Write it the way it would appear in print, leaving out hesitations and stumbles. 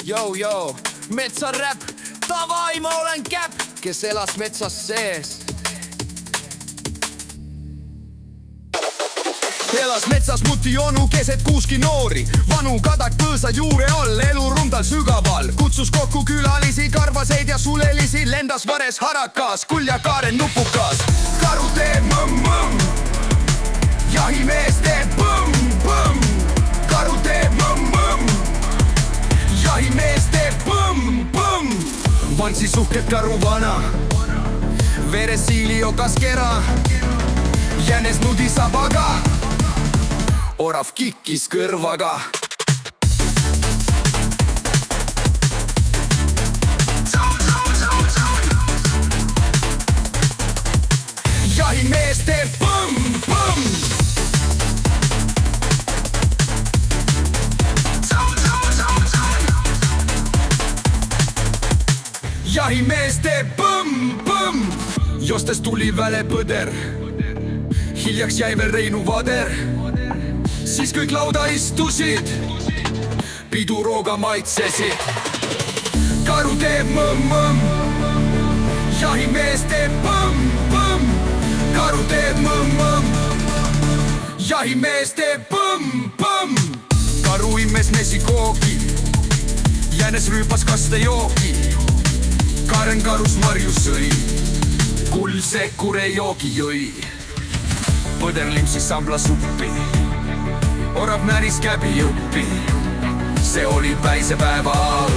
Joo, metsaräp, davai, ma olen käpp, kes elas metsas sees. Elas metsas muti onu keset kuuski noori. Vanu kadak põõsa juure all, eluruum tal sügaval. Kutsus kokku külalisi, karvaseid ja sulelisi. Lendas vares harakas, kulja kaaren nupukas. Karu teeb mõmm-mõmm, jahimees teeb põmm-põmm. Karu teeb mõmm-mõmm, jahimees teeb põmm-põmm. Vansi suhked karu vana, veresiili okas kera. Jänes nudi sabaga, orav kikkis kõrvaga. Jahimees teeb põmm-põmm. Jahimees teeb põmm-põmm. Jostes tuli väle põder, hiljaks jäi veel Reinu vader. Siis kõik lauda istusid, pidurooga maitsesid. Karu teeb mõmm-mõmm, jahimees teeb põmm-põmm. Karu teeb mõmm-mõmm, jahimees teeb põmm-põmm. Karu immes mesikooki, jänes rüüpas kastejooki. Karen karus marju sõi, kuldse kure joogi jõi. Põder limsis sambla suppi, orav näris käbi jõppi. See oli päisepäeva all.